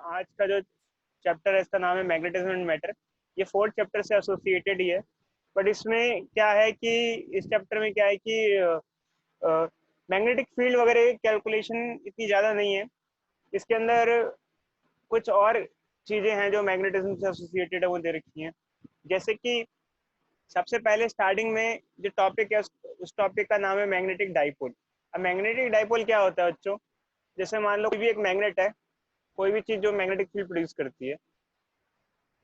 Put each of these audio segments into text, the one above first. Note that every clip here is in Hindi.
आज का जो चैप्टर है इसका नाम है मैग्नेटिज्म एंड मैटर। ये फोर्थ चैप्टर से एसोसिएटेड ही है, बट इसमें क्या है कि इस चैप्टर में क्या है कि मैग्नेटिक फील्ड वगैरह कैलकुलेशन इतनी ज़्यादा नहीं है। इसके अंदर कुछ और चीज़ें हैं जो मैग्नेटिज्म से एसोसिएटेड है, वो दे रखी हैं। जैसे कि सबसे पहले स्टार्टिंग में जो टॉपिक है उस टॉपिक का नाम है मैग्नेटिक डाइपोल। अब मैग्नेटिक डाइपोल क्या होता है बच्चों? जैसे मान लो कोई भी एक मैग्नेट है, कोई भी चीज़ जो मैग्नेटिक फील्ड प्रोड्यूस करती है,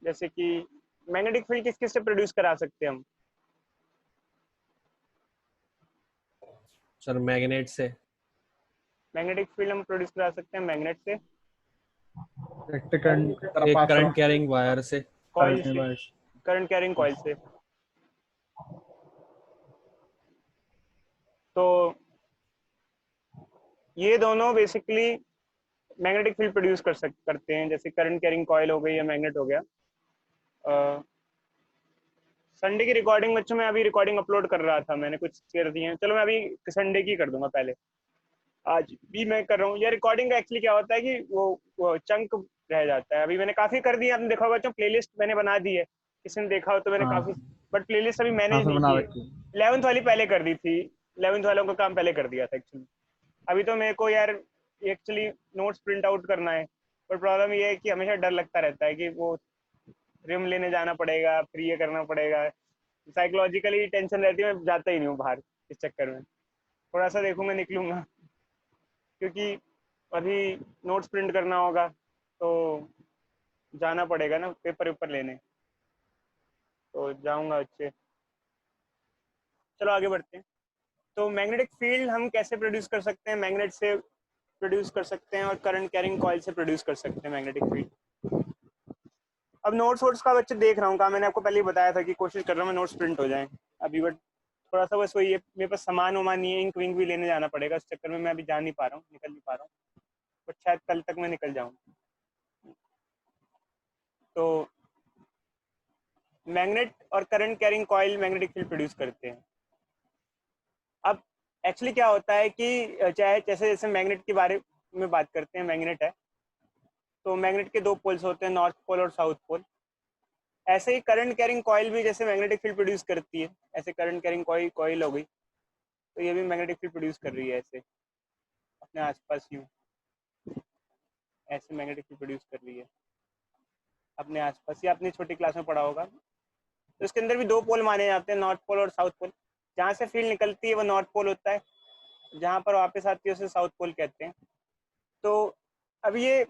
जैसे कि मैग्नेटिक फील्ड किस किस से प्रोड्यूस करा सकते हैं हम? सर मैग्नेट से। मैग्नेटिक फील्ड हम प्रोड्यूस करा सकते हैं मैग्नेट से, इलेक्ट्रिक करंट की तरफ एक पास करंट कैरिंग वायर से। कॉइल करंट में से, वायर्स। करंट कैरिंग कॉइल से। तो ये दोनों बेसिकली मैग्नेटिक फील्ड प्रोड्यूस करते हैं, जैसे करंट कैरिंग कॉइल हो गई या मैग्नेट हो गया। संडे की रिकॉर्डिंग बच्चों में अभी रिकॉर्डिंग अपलोड कर रहा था, मैंने कुछ शेयर दिए हैं। चलो मैं अभी संडे की कर दूंगा, पहले आज भी मैं कर रहा हूँ। ये रिकॉर्डिंग का एक्चुअली क्या होता है कि वो चंक रह जाता है। अभी मैंने काफी कर दिया, आपने देखा होगा बच्चों, प्लेलिस्ट मैंने बना दी है, किसी ने देखा हो तो मैंने काफी, हाँ बट प्लेलिस्ट अभी हाँ मैनेज सर, नहीं बना की है। रखी है। 11th वाली पहले कर दी थी, 11th वालों का काम पहले कर दिया था एक्चुअली। अभी तो मेरे को यार एक्चुअली नोट्स प्रिंट आउट करना है, पर प्रॉब्लम ये है कि हमेशा डर लगता रहता है कि वो रिम लेने जाना पड़ेगा, फिर ये करना पड़ेगा। साइकोलॉजिकली टेंशन रहती है, मैं जाता ही नहीं हूँ बाहर इस चक्कर में। थोड़ा सा देखूंगा, निकलूंगा, क्योंकि अभी नोट्स प्रिंट करना होगा तो जाना पड़ेगा ना पेपर वेपर लेने, तो जाऊंगा अच्छे। चलो आगे बढ़ते हैं। तो मैग्नेटिक फील्ड हम कैसे प्रोड्यूस कर सकते हैं? मैग्नेट से प्रोड्यूस कर सकते हैं और करंट कैरिंग कॉइल से प्रोड्यूस कर सकते हैं मैग्नेटिक फील्ड। अब नोट्स वोट्स का बच्चे देख रहा हूँ, कहा मैंने आपको पहले ही बताया था कि कोशिश कर रहा हूँ मैं नोट्स प्रिंट हो जाए अभी, बट थोड़ा सा बस वही है, मेरे पास सामान वामान नहीं है, इंक विंक भी लेने जाना पड़ेगा, इस चक्कर में मैं अभी जा नहीं पा रहा हूँ, निकल नहीं पा रहा हूँ, बट शायद कल तक मैं निकल जाऊँ। तो मैग्नेट और current carrying coil magnetic field produce करते हैं। अब एक्चुअली क्या होता है कि चाहे जैसे जैसे मैग्नेट के बारे में बात करते हैं, मैग्नेट है तो मैग्नेट के दो पोल्स होते हैं, नॉर्थ पोल और साउथ पोल। ऐसे ही करंट कैरिंग कॉइल भी जैसे मैग्नेटिक फील्ड प्रोड्यूस करती है, ऐसे करंट कैरिंग कॉइल हो गई, तो ये भी मैग्नेटिक फील्ड प्रोड्यूस कर रही है ऐसे अपने आसपास, यूँ ऐसे मैग्नेटिक फील्ड प्रोड्यूस कर रही है अपने आसपास। ये अपनी छोटी क्लास में पढ़ा होगा। तो इसके अंदर भी दो पोल माने जाते हैं, नॉर्थ पोल और साउथ पोल। जहाँ से फील्ड निकलती है वो नॉर्थ पोल होता है, जहाँ पर वापस आती है उसे साउथ पोल कहते हैं। तो अब ये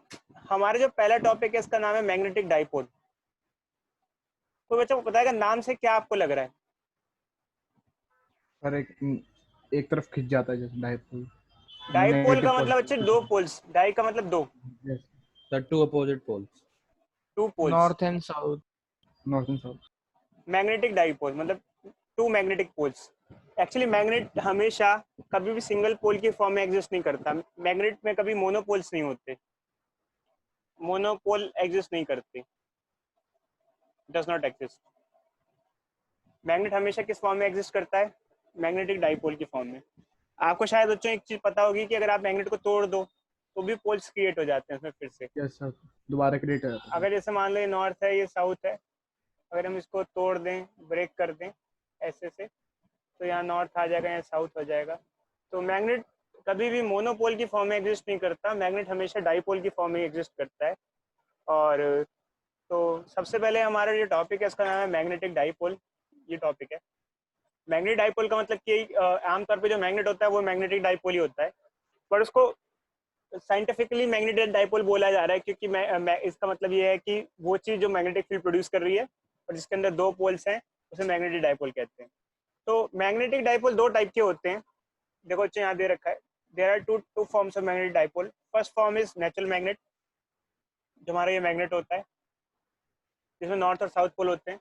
हमारा जो पहला टॉपिक है इसका नाम है मैग्नेटिक डाइपोल। कोई बच्चा को बताएगा नाम से क्या आपको लग रहा है? सर एक तरफ खिंच जाता है जैसे डाइपोल। डाइपोल का नेगेटिव मतलब बच्चे दो पॉजिटिव। पोल्स, डाई का मतलब दो, yes. Sir two opposite poles. Two poles. North and south. North and south. Magnetic dipole मतलब two magnetic poles. Actually magnet हमेशा कभी भी सिंगल पोल की फॉर्म में एग्जिस्ट नहीं करता। मैग्नेट में कभी मोनोपोल्स नहीं होते, मोनोपोल एग्जिस्ट नहीं करते, डज नॉट एग्जिस्ट। मैग्नेट हमेशा किस फॉर्म में एग्जिस्ट करता है? मैग्नेटिक डाइपोल की फॉर्म में। आपको शायद बच्चों एक चीज पता होगी कि अगर आप मैग्नेट को तोड़ दो तो भी पोल्स क्रिएट हो जाते हैं उसमें फिर से। यस सर, दोबारा क्रिएट हो जाता है। अगर जैसे मान लो ये नॉर्थ है, ये साउथ है, अगर हम इसको तोड़ दें, ब्रेक कर दें ऐसे से, तो यहाँ नॉर्थ आ जाएगा, यहाँ साउथ हो जाएगा। तो मैग्नेट कभी भी मोनोपोल की फॉर्म में एग्जिस्ट नहीं करता, मैग्नेट हमेशा डाइपोल की फॉर्म में एग्जिस्ट करता है। और तो सबसे पहले हमारा जो टॉपिक है इसका नाम है मैग्नेटिक डाइपोल। ये टॉपिक है मैग्नेटिक डाइपोल का मतलब कि आमतौर पे जो मैग्नेट होता है वो मैग्नेटिक डाइपोल ही होता है, पर उसको साइंटिफिकली मैग्नेटिक डाइपोल बोला जा रहा है क्योंकि इसका मतलब ये है कि वो चीज़ जो मैग्नेटिक फील्ड प्रोड्यूस कर रही है और जिसके अंदर दो पोल्स हैं उसे मैग्नेटिक डाइपोल कहते हैं। तो मैग्नेटिक डाइपोल दो टाइप के होते हैं, देखो बच्चे यहाँ दे रखा है। There are two forms of magnetic dipole. First form is natural magnet, जो हमारा ये मैग्नेट होता है जिसमें नॉर्थ और साउथ पोल होते हैं,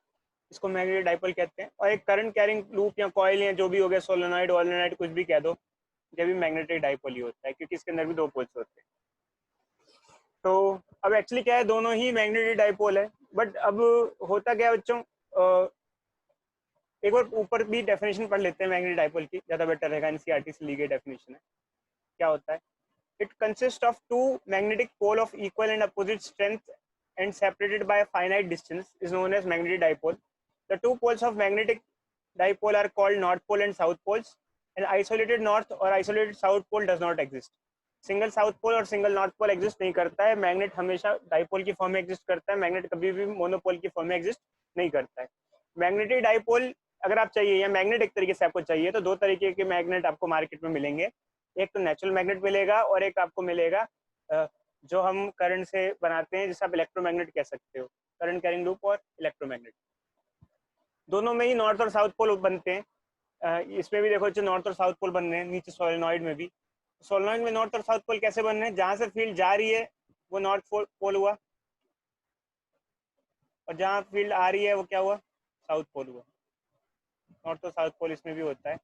इसको मैग्नेटिक डाइपोल कहते हैं। और एक करंट कैरिंग लूप या कॉइल या जो भी हो गया, सोलेनॉइड वोलेनॉइड कुछ भी कह दो, ये भी मैग्नेटिक डाइपोल ही होता है क्योंकि इसके अंदर भी दो पोल्स होते हैं। तो अब एक्चुअली क्या है, दोनों ही मैग्नेटिक डाइपोल है, बट अब होता क्या है बच्चों, एक बार ऊपर भी डेफिनेशन पढ़ लेते हैं मैग्नेटिक डाइपोल की, ज़्यादा बेटर रहेगा, एनसीईआरटी से ली गई डेफिनेशन है। क्या होता है It consists of two magnetic pole of equal and opposite strength and separated by a finite distance is known as magnetic dipole. The two poles of magnetic dipole are called north pole and south poles. An isolated north or isolated south pole does not exist. Single south pole और सिंगल नॉर्थ पोल एग्जिस्ट नहीं करता है. मैग्नेट हमेशा डाइपोल की फॉर्म में एग्जिस्ट करता है. मैग्नेट कभी भी मोनोपोल की फॉर्म में एग्जिस्ट नहीं करता है. मैग्नेटिक डाइपोल अगर आप चाहिए या मैग्नेट एक तरीके से आपको चाहिए तो दो तरीके के मैग्नेट आपको मार्केट में मिलेंगे. एक तो नेचुरल मैग्नेट मिलेगा और एक आपको मिलेगा जो हम करंट से बनाते हैं, जिसे आप इलेक्ट्रोमैग्नेट कह सकते हो. करंट कैरिंग लूप और इलेक्ट्रोमैग्नेट दोनों में ही नॉर्थ और साउथ पोल बनते हैं. इसमें भी देखो जो नॉर्थ और साउथ पोल बन रहे हैं नीचे सोलेनॉइड में भी. सोलेनॉइड में नॉर्थ और साउथ पोल कैसे बन रहे हैं? जहां से फील्ड जा रही है वो नॉर्थ पोल हुआ और जहां फील्ड आ रही है वो क्या हुआ? साउथ पोल हुआ. नॉर्थ और साउथ पोल इसमें भी होता है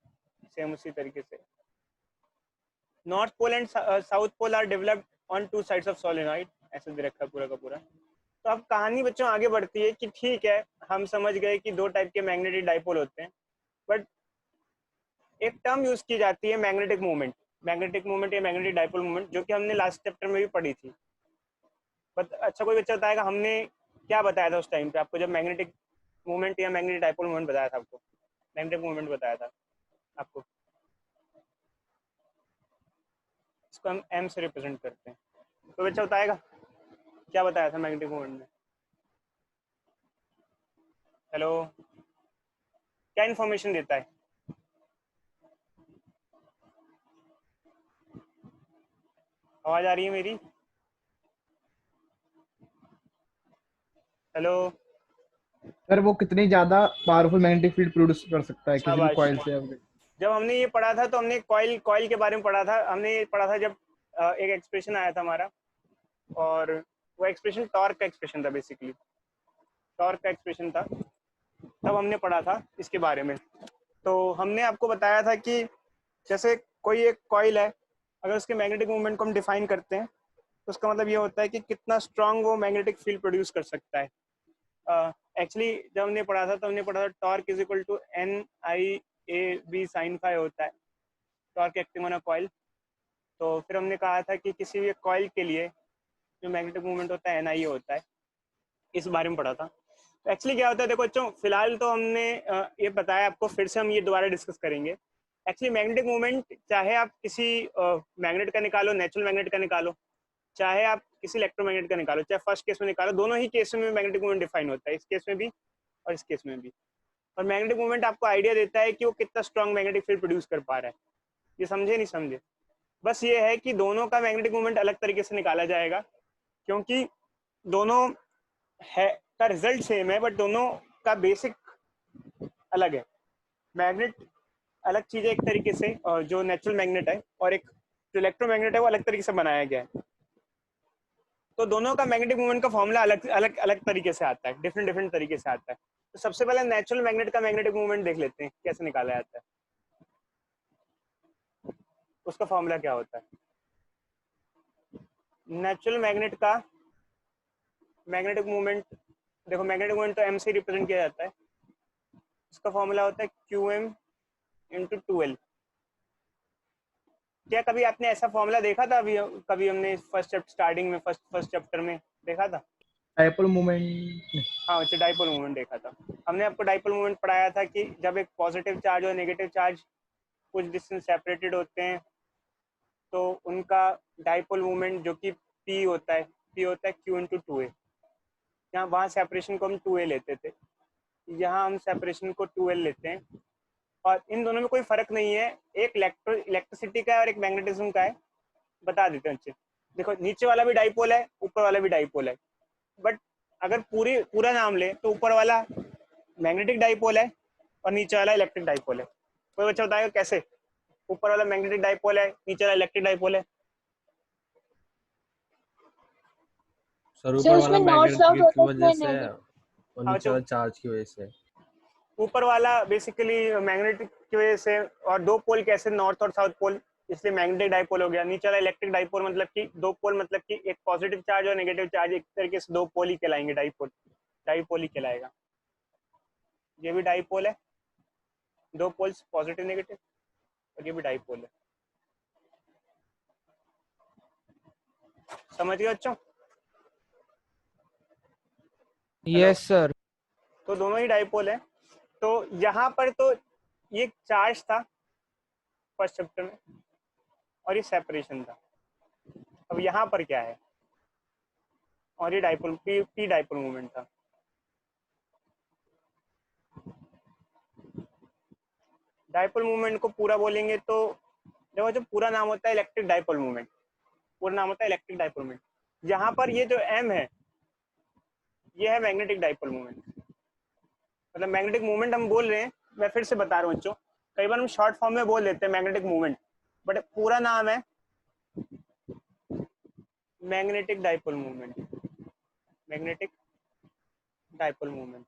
सेम उसी तरीके से. North pole and south pole are developed on two sides of solenoid. ऐसे दे रखा है पूरा का पूरा. तो अब कहानी बच्चों आगे बढ़ती है कि ठीक है हम समझ गए कि दो टाइप के मैग्नेटिक डाइपोल होते हैं, बट एक टर्म यूज की जाती है मैग्नेटिक मूवमेंट. मैग्नेटिक मूवमेंट या मैग्नेटिक डाइपोल मूवमेंट जो कि हमने लास्ट चैप्टर में भी पढ़ी थी. अच्छा कोई बच्चा बताएगा हमने क्या बताया था उस टाइम पे आपको जब मैग्नेटिक मूवमेंट या मैग्नेटिक डाइपोल मूवमेंट बताया था आपको? मैग्नेटिक मूवमेंट बताया था आपको. इसको हम एम से रिप्रेजेंट करते हैं. तो बच्चा बताएगा क्या बताया था मैग्नेटिक मूवमेंट में? हेलो, क्या इन्फॉर्मेशन देता है? आवाज आ रही है मेरी? हेलो सर वो कितनी ज्यादा पावरफुल मैग्नेटिक फील्ड प्रोड्यूस कर सकता है किसी भी कॉइल से? जब हमने ये पढ़ा था तो हमने कॉइल के बारे में पढ़ा था. हमने ये पढ़ा था जब एक एक्सप्रेशन आया था हमारा, और वो एक्सप्रेशन टॉर्क का एक्सप्रेशन था. बेसिकली टॉर्क का एक्सप्रेशन था, तब हमने पढ़ा था इसके बारे में. तो हमने आपको बताया था कि जैसे कोई एक कॉइल है, अगर उसके मैग्नेटिक मूवमेंट को हम डिफाइन करते हैं तो उसका मतलब ये होता है कि कितना स्ट्रांग वो मैग्नेटिक फील्ड प्रोड्यूस कर सकता है. एक्चुअली जब हमने पढ़ा था तो हमने पढ़ा था torque is equal to NIAB sin phi होता है, torque acting on a coil. तो फिर हमने कहा था कि किसी भी कॉइल के लिए जो मैग्नेटिक मूवमेंट होता है NIA होता है. इस बारे में पढ़ा था. तो एक्चुअली क्या होता है देखो बच्चों, फिलहाल तो हमने ये बताया आपको, फिर से हम ये दोबारा डिस्कस करेंगे. एक्चुअली मैग्नेटिक मूवमेंट चाहे आप किसी मैग्नेट का निकालो, नेचुरल मैग्नेट का निकालो, चाहे आप किसी इलेक्ट्रोमैग्नेट का निकालो, चाहे फर्स्ट केस में निकालो, दोनों ही केस में मैग्नेटिक मूवमेंट डिफाइन होता है, इस केस में भी और इस केस में भी. और मैग्नेटिक मूवमेंट आपको आइडिया देता है कि वो कितना स्ट्रॉन्ग मैग्नेटिक फील्ड प्रोड्यूस कर पा रहा है. ये समझे नहीं समझे? बस ये है कि दोनों का मैग्नेटिक मूवमेंट अलग तरीके से निकाला जाएगा क्योंकि दोनों है का रिजल्ट सेम है, बट दोनों का बेसिक अलग है. मैग्नेट अलग चीज है एक तरीके से, जो नेचुरल मैग्नेट है, और एक जो इलेक्ट्रोमैग्नेट है वो अलग तरीके से बनाया गया है. तो दोनों का मैग्नेटिक मूवमेंट का फॉर्मूला अलग अलग अलग तरीके से आता है, डिफरेंट तरीके से आता है. तो सबसे पहले नेचुरल मैग्नेट का मैग्नेटिक मूवमेंट देख लेते हैं कैसे निकाला जाता है. उसका फॉर्मूला क्या होता है? नेचुरल मैग्नेट का मैग्नेटिक मूवमेंट देखो, मैग्नेटिक मूवमेंट तो एम से रिप्रेजेंट किया जाता है. इसका फॉर्मूला होता है QM × 2L. क्या कभी आपने ऐसा फॉर्मूला देखा था? अभी कभी हमने फर्स्ट स्टार्टिंग में फर्स्ट चैप्टर में देखा था डाइपोल मूवमेंट. हाँ, अच्छा डाइपोल मूवमेंट देखा था. हमने आपको डाइपोल मूवमेंट पढ़ाया था कि जब एक पॉजिटिव चार्ज और नेगेटिव चार्ज कुछ डिस्टेंस सेपरेटेड होते हैं तो उनका डाइपोल मूवमेंट जो कि P होता है Q × 2A. यहाँ वहाँ सेपरेशन को हम 2A लेते थे, यहाँ हम सेपरेशन को 2L लेते हैं. और इन दोनों में कोई फर्क नहीं है, एक इलेक्ट्रिसिटी का है और एक मैग्नेटिज्म का है. बता देते हैं अच्छे. देखो नीचे वाला भी डाइपोल है, ऊपर वाला भी डाइपोल है, बट अगर पूरा नाम ले तो ऊपर वाला मैग्नेटिक डाइपोल है और नीचे वाला इलेक्ट्रिक डाइपोल है. कोई बच्चा बताएगा कैसे? ऊपर वाला मैग्नेटिक डाइपोल है, नीचे वाला इलेक्ट्रिक डाइपोल है. सर ऊपर वाला मैग्नेट की वजह से और हाँ, नीचे वाला चार्ज की वजह से. ऊपर वाला बेसिकली मैग्नेटिक की वजह से, और दो पोल कैसे, नॉर्थ और साउथ पोल, इसलिए मैग्नेटिक डाइपोल हो गया. नीचे वाला इलेक्ट्रिक डाइपोल मतलब कि दो पोल, मतलब कि एक पॉजिटिव चार्ज और नेगेटिव चार्ज, एक तरीके से दो पोल ही कहलाएंगे, डाइपोल ही कहलाएगा. ये भी डाइपोल है, दो पोल्स पॉजिटिव नेगेटिव, और ये भी डाइपोल है. समझ गए बच्चों? Yes sir. तो दोनों ही डाइपोल है। तो यहाँ पर तो ये चार्ज था फर्स्ट चैप्टर में और ये सेपरेशन था। अब यहाँ पर क्या है, और ये डाइपोल पी डाइपोल मूवमेंट था। डाइपोल मूवमेंट को पूरा बोलेंगे तो देखो, जो पूरा नाम होता है इलेक्ट्रिक डाइपोल मूवमेंट, पूरा नाम होता है इलेक्ट्रिक डाइपोल मूवमेंट। यहाँ पर ये जो एम है, ये है मैग्नेटिक डाइपोल मूवमेंट। मतलब मैग्नेटिक मूवमेंट हम बोल रहे हैं, मैं फिर से बता रहा हूँ बच्चों, कई बार हम शॉर्ट फॉर्म में बोल देते हैं मैग्नेटिक मूवमेंट, बट पूरा नाम है magnetic dipole movement. Magnetic dipole movement.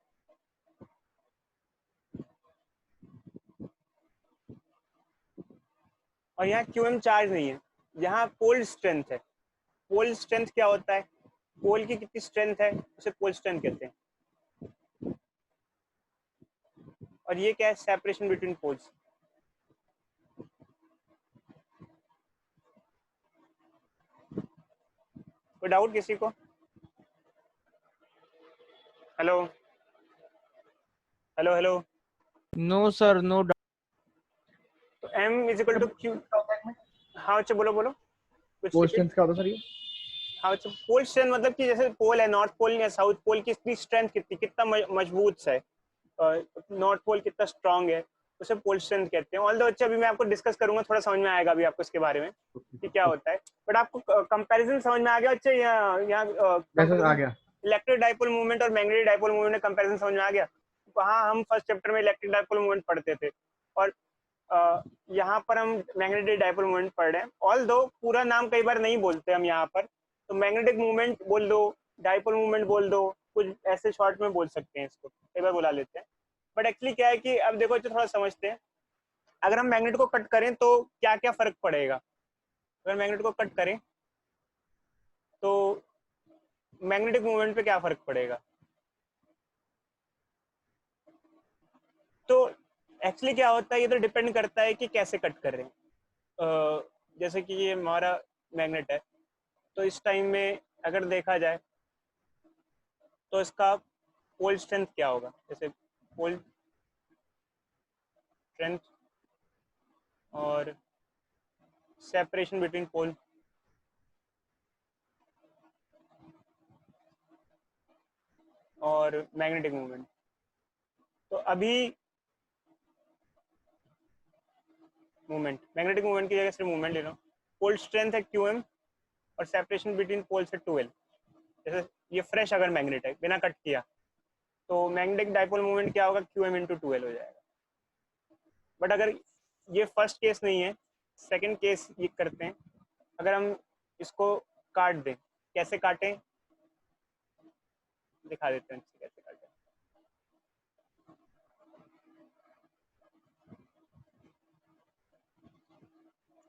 और यहाँ क्यूएम चार्ज नहीं है, यहाँ पोल स्ट्रेंथ है। पोल स्ट्रेंथ क्या होता है, पोल की कितनी स्ट्रेंथ है उसे पोल स्ट्रेंथ कहते हैं। और ये क्या है, सेपरेशन बिटवीन पोल्स। कोई डाउट किसी को? Hello hello hello. No sir, no. तो m is equal to Q. हाँ बच्चे बोलो बोलो कुछ। पोल स्ट्रेंथ क्या होता है सर ये? हाँ बच्चे, पोल स्ट्रेंथ मतलब कि जैसे पोल है, नॉर्थ पोल या साउथ पोल की इसकी स्ट्रेंथ कितनी, कितना मजबूत है, नॉर्थ पोल कितना स्ट्रांग है, उसे पोल स्ट्रेंथ कहते हैं। ऑल्दो बच्चे अभी मैं आपको डिस्कस करूंगा, थोड़ा समझ में आएगा अभी आपको इसके बारे में कि क्या होता है, बट आपको कंपैरिजन समझ में आ गया बच्चे? यहाँ आ गया। इलेक्ट्रिक डाइपोल मूवमेंट और मैग्नेटिक डाइपोल मूवमेंट में कंपैरिजन समझ में आ गया। वहाँ हम फर्स्ट चैप्टर में इलेक्ट्रिक डाइपोल मूवमेंट पढ़ते थे और यहाँ पर हम मैग्नेटिक डाइपोल मूवमेंट पढ़ रहे हैं। ऑल्दो पूरा नाम कई बार नहीं बोलते हम यहाँ पर, तो मैग्नेटिक मूवमेंट बोल दो, डाइपोल मूवमेंट बोल दो, कुछ ऐसे शॉर्ट में बोल सकते हैं इसको, कई बार बुला लेते हैं। बट एक्चुअली क्या है कि अब देखो जो थोड़ा समझते हैं, अगर हम मैग्नेट को कट करें तो क्या क्या फर्क पड़ेगा। अगर मैग्नेट को कट करें तो मैग्नेटिक मूवमेंट पे क्या फर्क पड़ेगा। तो एक्चुअली क्या होता है, ये तो डिपेंड करता है कि कैसे कट कर रहे हैं। जैसे कि ये हमारा मैग्नेट है, तो इस टाइम में अगर देखा जाए तो इसका पोल स्ट्रेंथ क्या होगा, जैसे पोल स्ट्रेंथ और सेपरेशन बिटवीन पोल, और मैग्नेटिक मूवमेंट। तो अभी मूवमेंट, मैग्नेटिक मूवमेंट की जगह सिर्फ मूवमेंट ले लो। पोल स्ट्रेंथ है क्यूएम और सेपरेशन बिटवीन पोल से 2L। जैसे ये फ्रेश अगर मैग्नेट है बिना कट किया, तो मैग्नेटिक डाइपोल मूवमेंट क्या होगा, क्यूएम इंटू 2L हो जाएगा। बट अगर ये फर्स्ट केस नहीं है, सेकंड केस ये करते हैं, अगर हम इसको काट दें, कैसे काटें दिखा देते हैं कैसे काटें।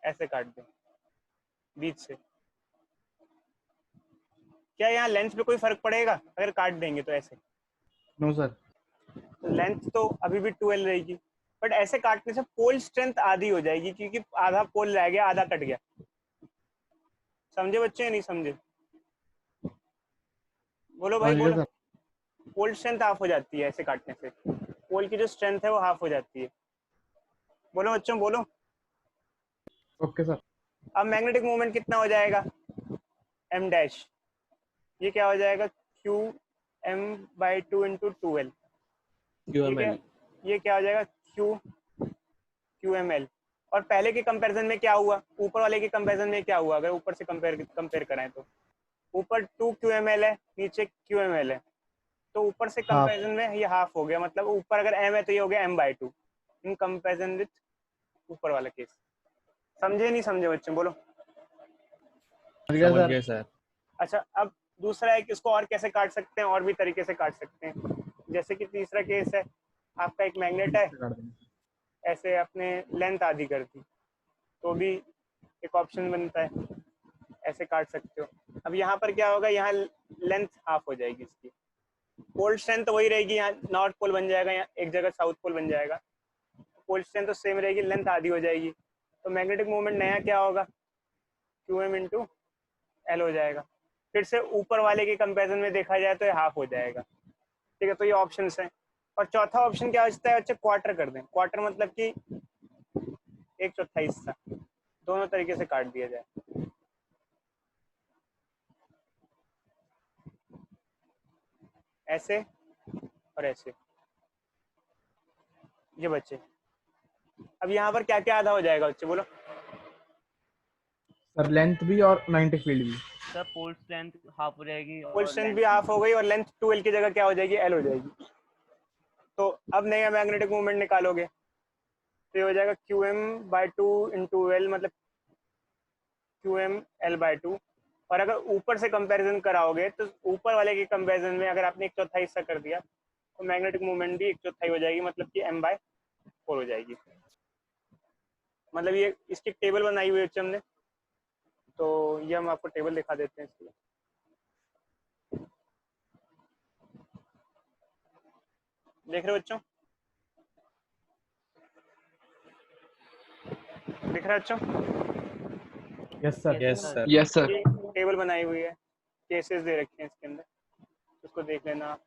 ऐसे काट दें बीच से, क्या यहाँ लेंथ पे कोई फर्क पड़ेगा अगर काट देंगे तो ऐसे? No sir. लेंथ तो अभी भी 2L रहेगी, बट ऐसे काटने से पोल स्ट्रेंथ आधी हो जाएगी, क्योंकि आधा पोल रह गया, आधा कट गया। समझे बच्चे या नहीं समझे? बोलो भाई बोलो। पोल स्ट्रेंथ हाफ हो जाती है ऐसे काटने से, पोल की जो स्ट्रेंथ है वो हाफ हो जाती है। बोलो बच्चों बोलो। Okay sir. अब मैग्नेटिक मूवमेंट कितना हो जाएगा, m डैश, ये क्या हो जाएगा, Q m by 2 into 2L। ये क्या हो जाएगा, क्यू एम एल। और पहले के कंपैरिजन में क्या हुआ, ऊपर वाले के कंपैरिजन में क्या हुआ, अगर ऊपर से कंपेयर कराएं तो ऊपर 2 QML है, नीचे QML है, तो ऊपर से कंपैरिजन में ये हाफ हो गया। मतलब ऊपर अगर m है तो ये हो गया m/2 इन कंपैरिजन विथ ऊपर वाला केस। समझे नहीं समझे बच्चे बोलो? समझ गए सर। अच्छा, अब दूसरा है कि इसको और कैसे काट सकते हैं, और भी तरीके से काट सकते हैं। जैसे कि तीसरा केस है, आपका एक मैग्नेट है, ऐसे अपने लेंथ आधी कर दी, तो भी एक ऑप्शन बनता है, ऐसे काट सकते हो। अब यहाँ पर क्या होगा, यहाँ लेंथ हाफ हो जाएगी इसकी, पोल स्ट्रेंथ तो वही रहेगी, यहाँ नॉर्थ पोल बन जाएगा, यहाँ एक जगह साउथ पोल बन जाएगा, पोल स्ट्रेंथ तो सेम रहेगी, लेंथ आधी हो जाएगी। तो मैग्नेटिक मूवमेंट नया क्या होगा, QM इंटू L हो जाएगा। फिर से ऊपर वाले के कंपैरिजन में देखा जाए तो ये हाफ हो जाएगा। ठीक है, तो ये ऑप्शंस हैं। और चौथा ऑप्शन क्या होता है बच्चे, क्वार्टर कर दें। क्वार्टर मतलब कि एक चौथाई हिस्सा, दोनों तरीके से काट दिया जाए। ऐसे और ऐसे, ये बच्चे। अब यहाँ पर क्या क्या आधा हो जाएगा बच्चे, बोलो। सर लेंथ भी और मैग्नेटिक फील्ड भी। सर पोल स्ट्रेंथ हाफ हो जाएगी पोल और स्ट्रेंथ भी हाफ हो गई और लेंथ 2L की जगह क्या हो जाएगी, L हो जाएगी। तो अब नया मैग्नेटिक मूवमेंट निकालोगे तो ये हो जाएगा QM/2 इंटू L, मतलब QM/L/2। और अगर ऊपर से कंपैरिजन कराओगे तो ऊपर वाले के कंपैरिजन में अगर आपने एक चौथाई हिस्सा कर दिया तो मैग्नेटिक मूवमेंट भी एक चौथाई हो जाएगी, मतलब कि M/4 हो जाएगी। मतलब ये इसकी टेबल बनाई हुई है हमने, तो ये हम आपको टेबल दिखा देते हैं इसकी। देख रहे हो बच्चों, दिख रहा है बच्चों? Yes sir. Yes sir. Yes sir. Table बनाई हुई है, केसेस दे रखे हैं इसके अंदर, उसको देख लेना।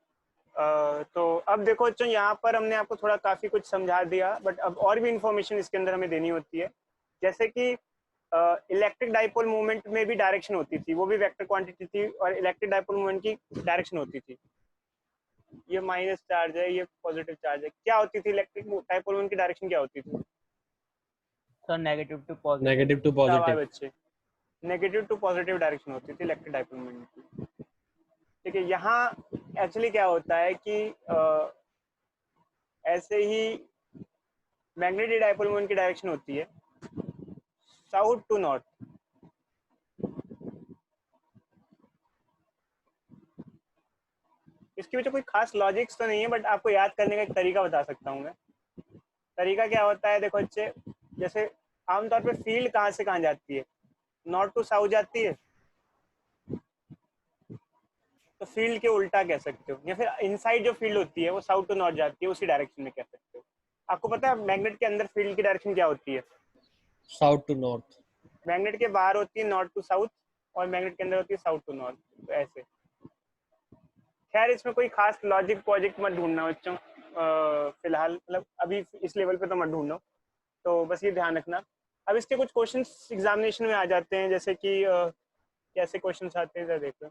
तो अब देखो बच्चों, यहाँ पर हमने आपको थोड़ा काफ़ी कुछ समझा दिया, बट अब और भी इंफॉर्मेशन इसके अंदर हमें देनी होती है। जैसे कि इलेक्ट्रिक डाइपोल मूवमेंट में भी डायरेक्शन होती थी, वो भी वेक्टर क्वांटिटी थी, और इलेक्ट्रिक डाइपोल मूवमेंट की डायरेक्शन होती थी। ये माइनस चार्ज है, ये पॉजिटिव चार्ज है। क्या होती थी इलेक्ट्रिक डाइपोल मूवमेंट की डायरेक्शन, क्या होती थी? Sir negative to positive. Negative to positive. बच्चे, नेगेटिव टू पॉजिटिव डायरेक्शन होती थी इलेक्ट्रिक डाइपोल मूवमेंट की। ठीक है, यहाँ एक्चुअली क्या होता है कि ऐसे ही मैग्नेटिक डाइपोल मूवमेंट की डायरेक्शन होती है साउथ टू नॉर्थ। इसकी वजह कोई खास लॉजिक्स तो नहीं है, बट आपको याद करने का एक तरीका बता सकता हूँ मैं। तरीका क्या होता है, देखो बच्चे, जैसे आमतौर पे फील्ड कहाँ से कहाँ जाती है, नॉर्थ टू साउथ जाती है, तो फील्ड के उल्टा कह सकते हो, या फिर इनसाइड जो फील्ड होती है वो साउथ टू नॉर्थ जाती है, उसी डायरेक्शन में कह सकते हो। आपको पता है मैग्नेट के अंदर फील्ड की डायरेक्शन क्या होती है? South to north. मैग्नेट के बाहर होती है नॉर्थ टू साउथ, और मैग्नेट के अंदर होती है साउथ टू नॉर्थ। तो ऐसे। खैर, इसमें कोई खास लॉजिक प्रोजेक्ट मत ढूंढना बच्चों, फिलहाल, मतलब अभी इस लेवल पे तो मत ढूंढो। तो बस ये ध्यान रखना। अब इसके कुछ क्वेश्चंस एग्जामिनेशन में आ जाते हैं, जैसे कि कैसे क्वेश्चंस आते हैं, जरा देखो।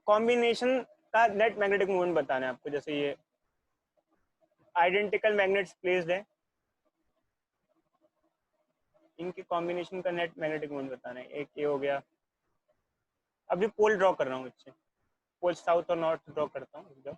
कॉम्बिनेशन का नेट मैग्नेटिक मूवमेंट बताना है आपको। जैसे ये आइडेंटिकल मैग्नेट्स प्लेस्ड है, इनके कॉम्बिनेशन का नेट मैग्नेटिक मूवमेंट बताना है। एक ये हो गया। अभी पोल ड्रॉ कर रहा हूँ बच्चे, पोल साउथ और नॉर्थ ड्रॉ करता हूँ।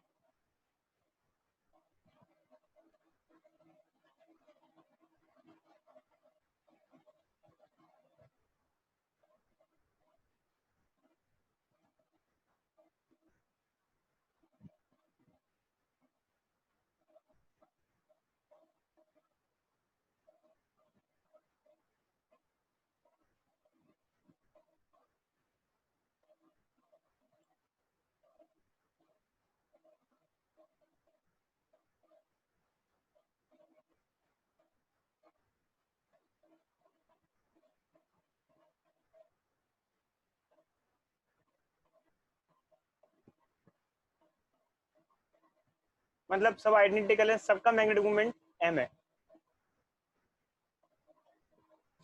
मतलब सब आइडेंटिकल है, सबका मैग्नेटिक मूवमेंट m है,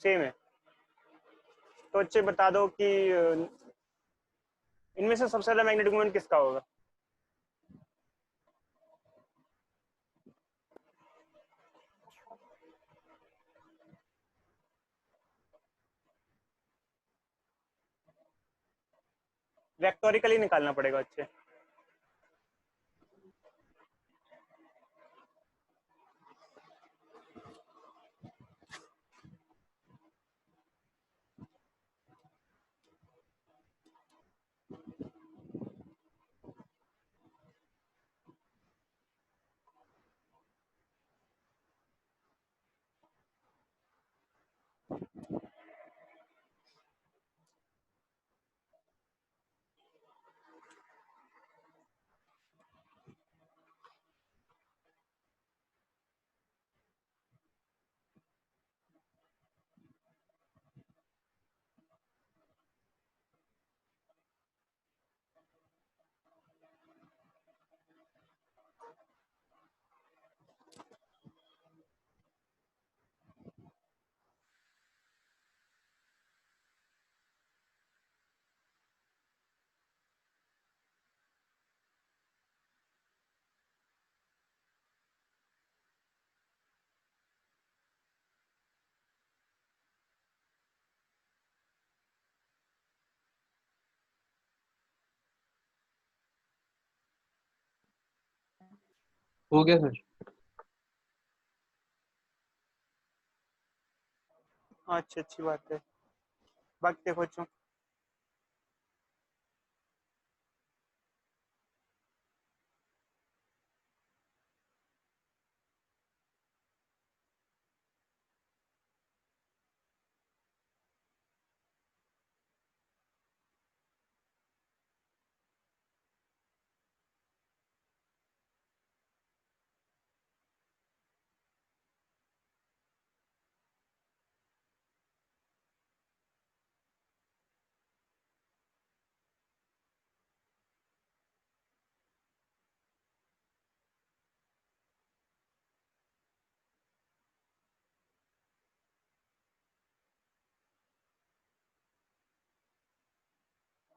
सेम है। तो अच्छे बता दो कि इनमें से सबसे ज्यादा मैग्नेटिक मूवमेंट किसका होगा? वेक्टोरिकली निकालना पड़ेगा अच्छे। हो गया सर। अच्छा, अच्छी बात है। बाकी देखो बच्चों,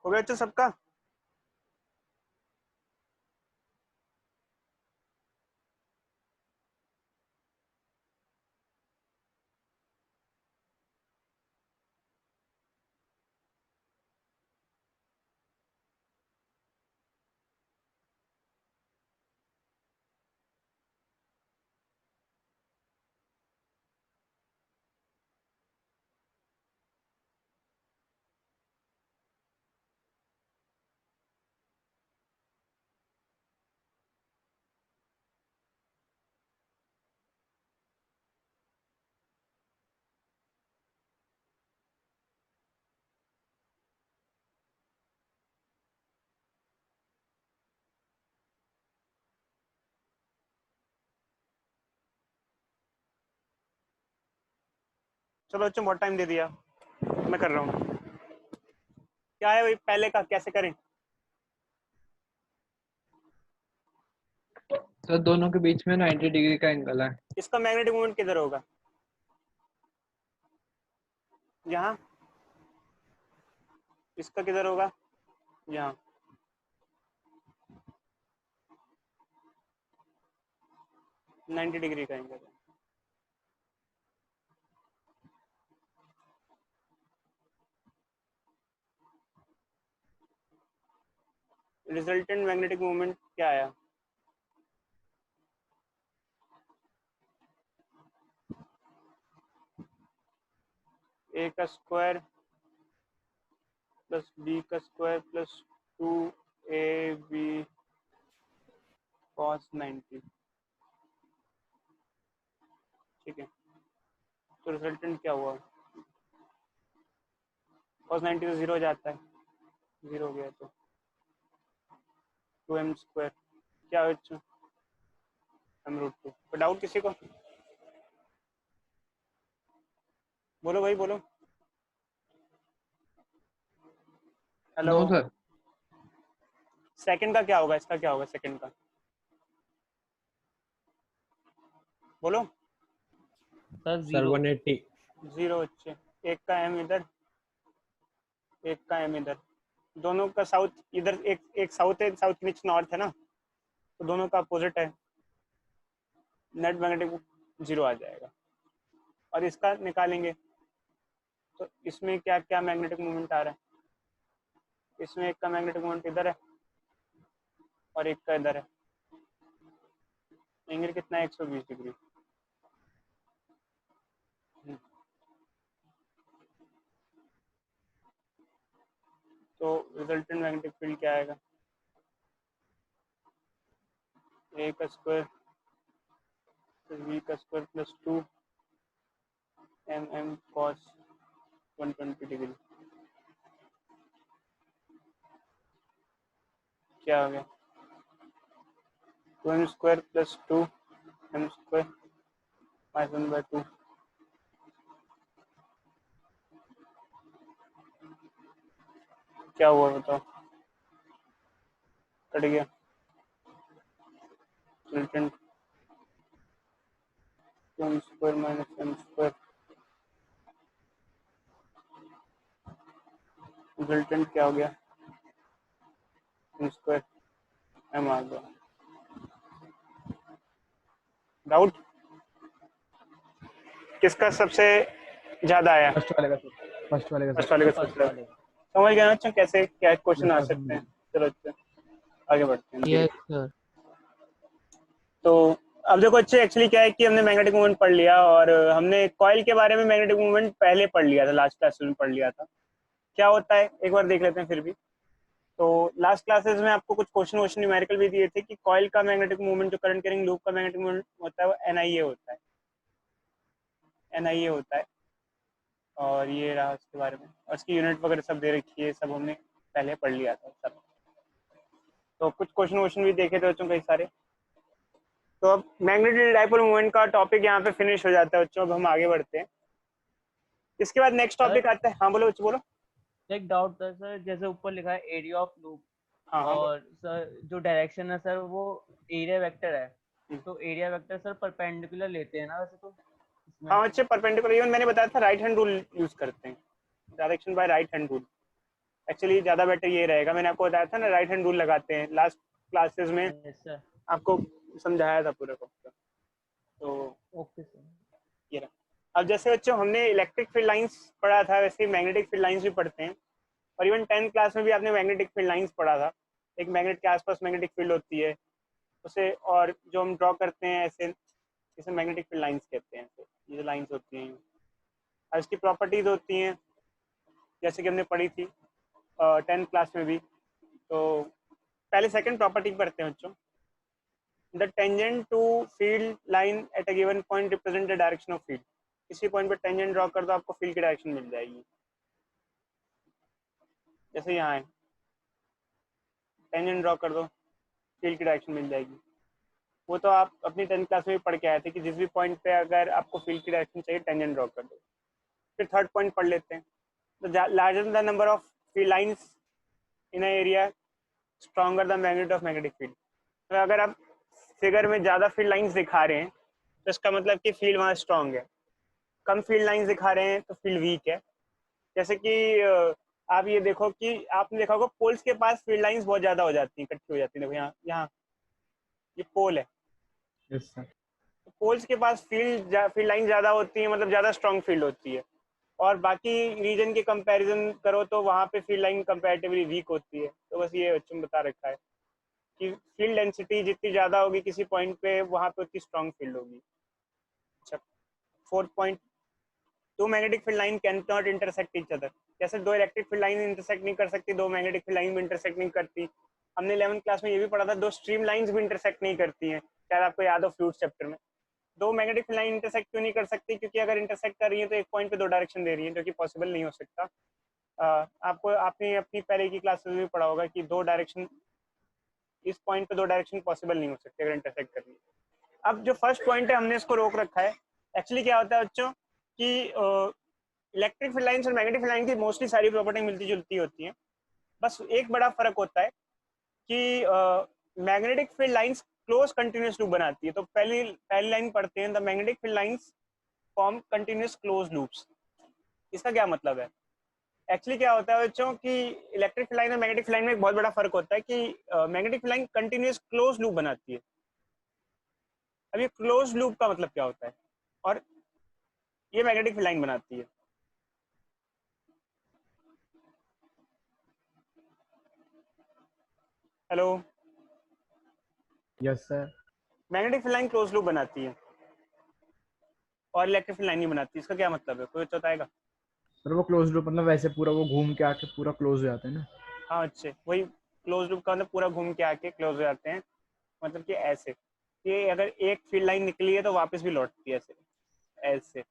हो गया बच्चों सबका? चलो बच्चों, बहुत टाइम दे दिया, मैं कर रहा हूँ। क्या है भाई, पहले का कैसे करें? सर दोनों के बीच में 90 डिग्री का एंगल है। इसका मैग्नेटिक मोमेंट किधर होगा? यहाँ। इसका किधर होगा? यहाँ। नाइन्टी डिग्री का एंगल है। रिजल्टेंट मैग्नेटिक मोमेंट क्या आया? ए का स्क्वायर प्लस बी का स्क्वायर प्लस 2ab cos 90। ठीक है, तो रिजल्टेंट क्या हुआ? cos 90 तो 0 हो जाता है, 0 हो गया तो 2m स्क्वायर क्या हो? m√2। तो डाउट किसी को? बोलो भाई, बोलो। हेलो। No sir. सेकंड का क्या होगा? इसका क्या होगा सेकंड का? बोलो। Sir sir 0। 180। 0 बच्चे, एक का m इधर, एक का m इधर, दोनों का साउथ इधर, एक साउथ है, साउथ के नीचे नॉर्थ है ना, तो दोनों का अपोजिट है, नेट मैग्नेटिक 0 आ जाएगा। और इसका निकालेंगे तो इसमें क्या क्या मैग्नेटिक मोमेंट आ रहा है? इसमें एक का मैग्नेटिक मोमेंट इधर है और एक का इधर है, एंगल कितना है? 120 डिग्री। तो रिजल्टेंट मैग्नेटिक फील्ड क्या आएगा? ए का स्क्वायर बी का स्क्वायर प्लस 2 cos 120 डिग्री। क्या हो गया? 2m square plus 2m square -1/2। क्या हुआ बताओ? कट गया। Resultant 2m square minus m square, resultant क्या हो गया? m स्क्वायर m आ गया। डाउट किसका सबसे ज्यादा आया? फर्स्ट वाले का सर, फर्स्ट वाले का फर्स्ट सर। वाले का फर्स्ट सबसे वाले। समझ गए ना अच्छा कैसे क्या क्वेश्चन यस आ सर, सकते समझ हैं? गए। चलो अच्छा, आगे बढ़ते हैं धीरे। Yes, sir. तो अब देखो अच्छे, एक्चुअली क्या है कि हमने मैग्नेटिक मोमेंट पढ़ लिया और हमने कॉइल के बारे में मैग्नेटिक मोमेंट पहले पढ़ लिया था, लास्ट क्लास में पढ़ लिया था। क्या होता है एक बार देख लेते हैं फिर भी। तो लास्ट क्लासेस में आपको कुछ क्वेश्चन न्यूमेरिकल भी दिए थे कि कॉइल का मैग्नेटिक मूवमेंट, जो करंट कैरिंग लूप का मैग्नेटिक मूवमेंट होता है वो NIA होता है, NIA होता है। और ये रहा उसके बारे में, और उसकी यूनिट वगैरह सब दे रखी है, सब हमने पहले पढ़ लिया था सब। तो कुछ क्वेश्चन भी देखे थे बच्चों कई सारे। तो अब मैग्नेटिक डाइपोल मूवमेंट का टॉपिक यहाँ पे फिनिश हो जाता है बच्चों। अब हम आगे बढ़ते हैं, इसके बाद नेक्स्ट टॉपिक आता है। हाँ बोलो बच्चों बोलो। एक डाउट था सर, जैसे ऊपर लिखा है एरिया ऑफ लूप, हाँ हाँ और सर जो डायरेक्शन है सर वो एरिया वेक्टर है, तो एरिया वेक्टर सर परपेंडिकुलर लेते हैं ना वैसे तो इसमें? हाँ अच्छे परपेंडिकुलर, इवन मैंने बताया था राइट हैंड रूल यूज करते हैं, direction by right hand rule. Actually ज़्यादा बेटर ये रहेगा, मैंने आपको बताया था ना राइट हैंड रूल लगाते हैं, लास्ट क्लासेस में यस सर। आपको समझाया था पूरा का। तो ओके सर। ये रहा। अब जैसे बच्चों हमने इलेक्ट्रिक फील्ड लाइंस पढ़ा था, वैसे ही मैग्नेटिक फील्ड लाइंस भी पढ़ते हैं, और इवन 10th क्लास में भी आपने मैग्नेटिक फील्ड लाइंस पढ़ा था। एक मैग्नेट के आसपास मैग्नेटिक फील्ड होती है उसे, और जो हम ड्रॉ करते हैं ऐसे, इसे मैग्नेटिक फील्ड लाइंस कहते हैं। तो ये जो लाइंस होती हैं और इसकी प्रॉपर्टीज होती हैं जैसे कि हमने पढ़ी थी 10th क्लास में भी। तो पहले सेकंड प्रॉपर्टी पढ़ते हैं बच्चों। The tangent to field line at a given point represent the direction of field. किसी पॉइंट पर टेंजेंट ड्रॉ कर दो, आपको फील्ड की डायरेक्शन मिल जाएगी। जैसे यहाँ है, टेंजेंट ड्रॉ कर दो, फील्ड की डायरेक्शन मिल जाएगी। वो तो आप अपनी 10th क्लास में भी पढ़ के आए थे कि जिस भी पॉइंट पे अगर आपको फील्ड की डायरेक्शन चाहिए टेंजेंट ड्रॉ कर दो। फिर थर्ड पॉइंट पढ़ लेते हैं। तो larger the number of field lines in a area stronger the magnet of magnetic field. तो अगर आप फिगर में ज़्यादा फील्ड लाइंस दिखा रहे हैं तो इसका मतलब कि फील्ड वहाँ स्ट्रॉन्ग है। कम फील्ड लाइंस दिखा रहे हैं तो फील्ड वीक है। जैसे कि आप ये देखो कि आपने देखा होगा पोल्स के पास फील्ड लाइंस बहुत ज़्यादा हो जाती हैं, इकट्ठी हो जाती है। देखो यहाँ यहाँ ये पोल है, यस सर। पोल्स के पास फील्ड लाइन ज़्यादा होती है, मतलब ज़्यादा स्ट्रॉन्ग फील्ड होती है। और बाकी रीजन के कंपैरिजन करो तो वहाँ पे फील्ड लाइन कंपैरेटिवली वीक होती है। तो बस ये बच्चों ने बता रखा है कि फील्ड डेंसिटी जितनी ज़्यादा होगी किसी पॉइंट पे, वहाँ पे उतनी स्ट्रॉन्ग फील्ड होगी। अच्छा, फोर्थ पॉइंट, दो magnetic field line can not intersect each other. जैसे दो इलेक्ट्रिक फील्ड लाइन इंटरसेक्ट नहीं कर सकती, दो मैग्नेटिक फील्ड लाइन भी इंटरसेक्ट नहीं करती। हमने 11th क्लास में ये भी पढ़ा था, दो स्ट्रीम लाइंस भी इंटरसेक्ट नहीं करती हैं, शायद आपको याद हो फ्लूइड चैप्टर में। दो मैग्नेटिक फील्ड लाइन इंटरसेक्ट क्यों नहीं कर सकती? क्योंकि अगर इंटरसेक्ट कर रही है तो एक पॉइंट पे दो डायरेक्शन दे रही है, जो कि पॉसिबल नहीं हो सकता। आपको आपने अपनी पहले की क्लासेस में भी पढ़ा होगा कि दो डायरेक्शन, इस पॉइंट पे दो डायरेक्शन पॉसिबल नहीं हो सकते अगर इंटरसेक्ट कर रही है। अब जो फर्स्ट पॉइंट है हमने इसको रोक रखा है। एक्चुअली क्या होता है बच्चों कि इलेक्ट्रिक फील्ड लाइंस और मैग्नेटिक फील्ड लाइन की मोस्टली सारी प्रॉपर्टी मिलती जुलती होती हैं। बस एक बड़ा फर्क होता है कि magnetic field lines close continuous loop बनाती है। तो पहली लाइन पढ़ते हैं, the magnetic field lines form continuous close loops. इसका क्या मतलब है? एक्चुअली क्या होता है बच्चों कि इलेक्ट्रिक फील्ड लाइन और मैग्नेटिक फील्ड लाइन में एक बहुत बड़ा फर्क होता है कि magnetic field line continuous close loop बनाती है। अब ये क्लोज लूप का मतलब क्या होता है, और ये मैग्नेटिक फील्ड लाइन बनाती है। Hello, yes sir. Magnetic field line close loop बनाती है और इलेक्ट्रिक फील्ड लाइन नहीं बनाती। इसका क्या मतलब है, कोई बताएगा? सर वो क्लोज लूप मतलब वैसे पूरा वो घूम के आके पूरा क्लोज हो जाता है ना? हाँ अच्छे, वही क्लोज लूप का मतलब पूरा घूम के आके क्लोज हो जाते हैं। मतलब कि ऐसे, ये अगर एक फील्ड लाइन निकली है तो वापस भी लौटती है ऐसे ऐसे।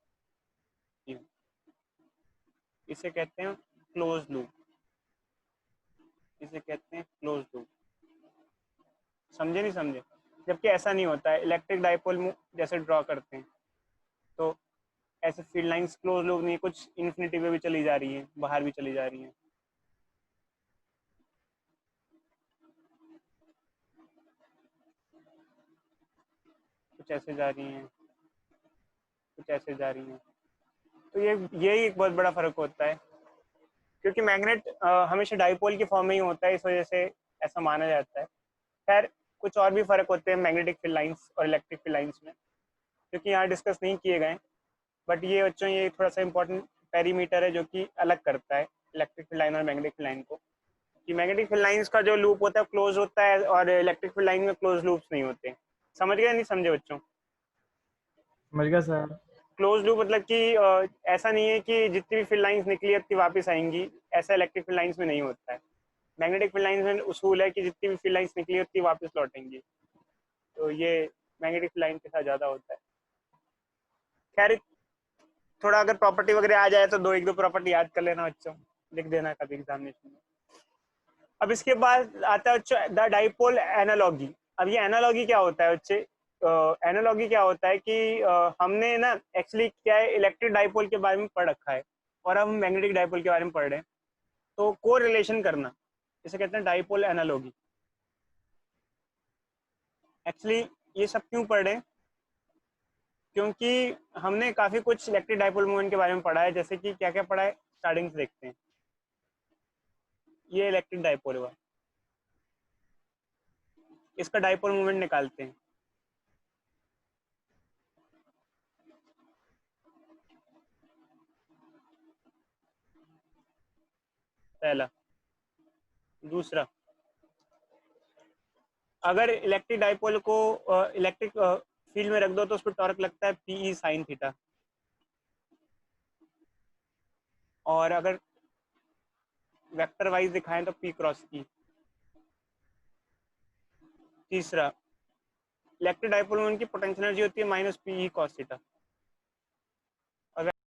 इसे कहते हैं क्लोज लूप, इसे कहते हैं क्लोज लूप। समझे नहीं समझे? जबकि ऐसा नहीं होता है। इलेक्ट्रिक डाइपोल जैसे ड्रॉ करते हैं तो ऐसे फील्ड लाइंस क्लोज लूप नहीं, कुछ इन्फिनिटी पे भी चली जा रही हैं, बाहर भी चली जा रही हैं। कुछ ऐसे जा रही हैं, कुछ ऐसे जा रही हैं। तो ये एक बहुत बड़ा फर्क होता है, क्योंकि मैग्नेट हमेशा डाइपोल की फॉर्म में ही होता है, इस वजह से ऐसा माना जाता है। खैर कुछ और भी फर्क होते हैं मैग्नेटिक फील्ड लाइंस और इलेक्ट्रिक फील्ड लाइंस में, क्योंकि यहाँ डिस्कस नहीं किए गए। बट ये बच्चों ये थोड़ा सा इंपॉर्टेंट पेरीमीटर है जो कि अलग करता है इलेक्ट्रिक फील्ड लाइन और मैग्नेटिक फील्ड लाइन को। कि मैग्नेटिक फील्ड लाइंस का जो लूप होता है क्लोज होता है और इलेक्ट्रिक फील्ड लाइन में क्लोज लूप्स नहीं होते। समझ गए नहीं समझे बच्चों? समझ गया सर। क्लोज लूप मतलब कि ऐसा नहीं है कि जितनी भी फील्ड लाइंस निकली उतनी वापस आएंगी, ऐसा इलेक्ट्रिक फील्ड लाइंस में नहीं होता है। मैग्नेटिक फील्ड लाइंस में उसूल है कि जितनी भी फील्ड लाइंस निकली उतनी वापस लौटेंगी, तो ये मैग्नेटिक फील्ड लाइन के साथ ज़्यादा होता है। खैर थोड़ा अगर प्रॉपर्टी वगैरह आ जाए तो एक दो प्रॉपर्टी याद कर लेना बच्चों, लिख देना कभी एग्जामिनेशन में। अब इसके बाद आता है बच्चों द डाइपोल एनालॉगी। अब ये एनालॉगी क्या होता है बच्चे? एनालॉगी क्या होता है कि हमने ना एक्चुअली क्या है, इलेक्ट्रिक डाइपोल के बारे में पढ़ रखा है और अब हम मैग्नेटिक डाइपोल के बारे में पढ़ रहे हैं, तो को रिलेशन करना इसे कहते हैं डाइपोल एनालॉगी। एक्चुअली ये सब क्यों पढ़ रहे हैं? क्योंकि हमने काफी कुछ इलेक्ट्रिक डाइपोल मूवमेंट के बारे में पढ़ा है, जैसे कि क्या क्या पढ़ा है स्टार्टिंग से देखते हैं। ये इलेक्ट्रिक डाइपोल हुआ, इसका डाइपोल मूवमेंट निकालते हैं। पहला। दूसरा, अगर इलेक्ट्रिक डाइपोल को इलेक्ट्रिक फील्ड में रख दो तो उस पर टॉर्क लगता है पीई साइन थीटा, और अगर वेक्टर वाइज दिखाएं तो पी क्रॉस ई। तीसरा, इलेक्ट्रिक डाइपोल में उनकी पोटेंशियल एनर्जी होती है माइनस पीई कॉस थीटा।